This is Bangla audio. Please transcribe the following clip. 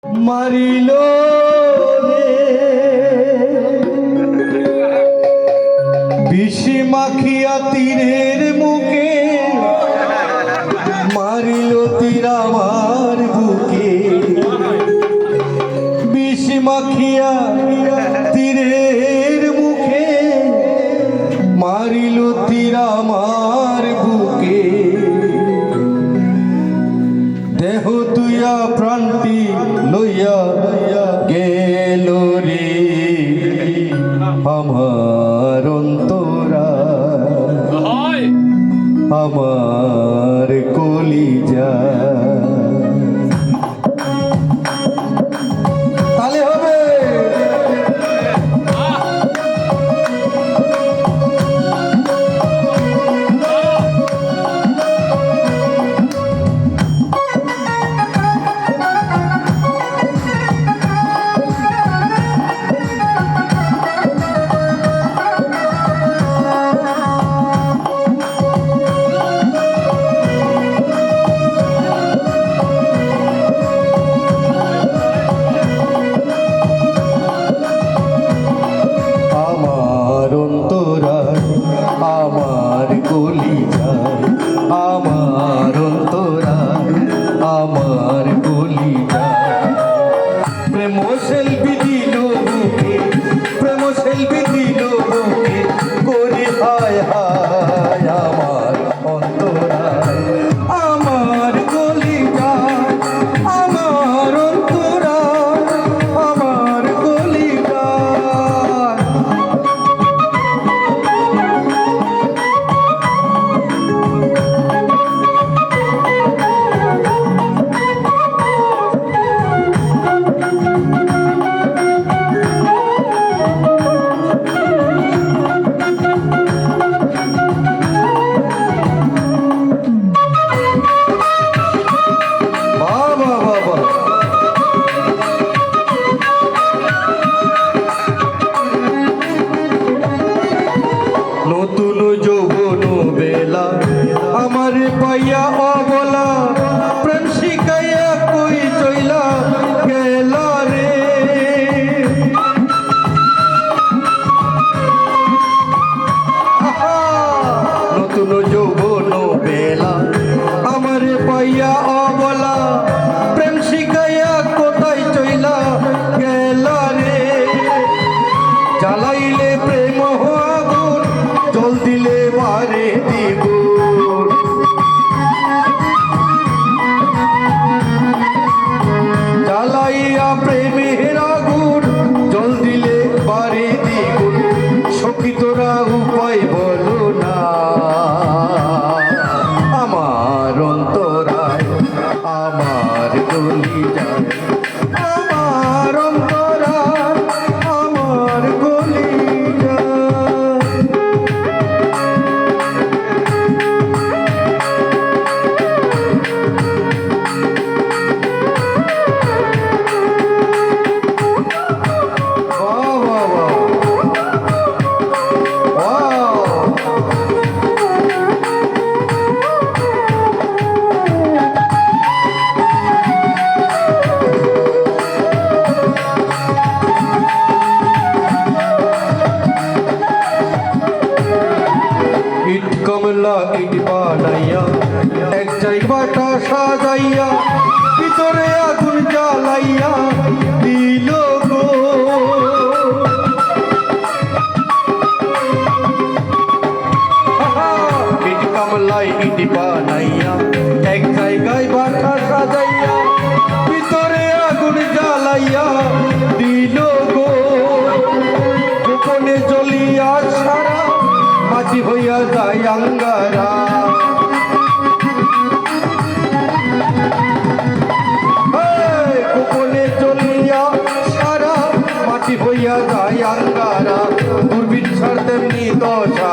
মারিল রে বিষি মাখিয়া তীরের মুখে, মারিল তীর আমার বুকে, বিষি মাখিয়া তীরের মুখে, মারিল তীর আমার বুকে। দেহ তুইয়া প্রাণটি লইয়া গেল রে আমার অন্তরা, আমার কলিজা। তালে হবে আমার কলিজা, আমার অন্তরা, আমার কলিজা। প্রেম সেলফি দিল বুকে, প্রেম সেলফি দিল বুকে, করি হায় হায় আমার অন্তরা, আমার কলিজা, আমার অন্তরা, আমার কলিজা। নতুন যৌবন বেলা আমার পাইয়া অবলা, প্রেম শিখাইয়া কই চইলা গেলা রে। নতুন যৌবন বেলা আমার পাইয়া অবলা, প্রেম শিখাইয়া কোথায় চইলা গেলা রে। জ্বালাইলে প্রেম আগুন, জল দিলে বারে দ্বিগুণ। জ্বালাইয়া প্রেমের আগুন, জল দিলে বারে দ্বিগুণ। সখী তোরা উপায় বলো না, আমার অন্তরায়, আমার কলিজায়, আমার অন্তরায়, আমার কলিজা। ইট কমলা ইট বানাইয়া এক জায়গাটা সাজাইয়া, ভিতরে আগুন জ্বালাইয়া দিল গো। ইট কমলা ইট বানাইয়া এক জায়গায় বাটা সাজাইয়া, ভিতরে আগুন জ্বালাইয়া দিল গো। গোপনে জ্বলিয়া সারা মাটি হইয়া যায় আঙ্গারা। গোপনে চলিয়া সারা মাটি হইয়া যায় আঙ্গারা। দূরবীন ছাড় তেমনি দশা,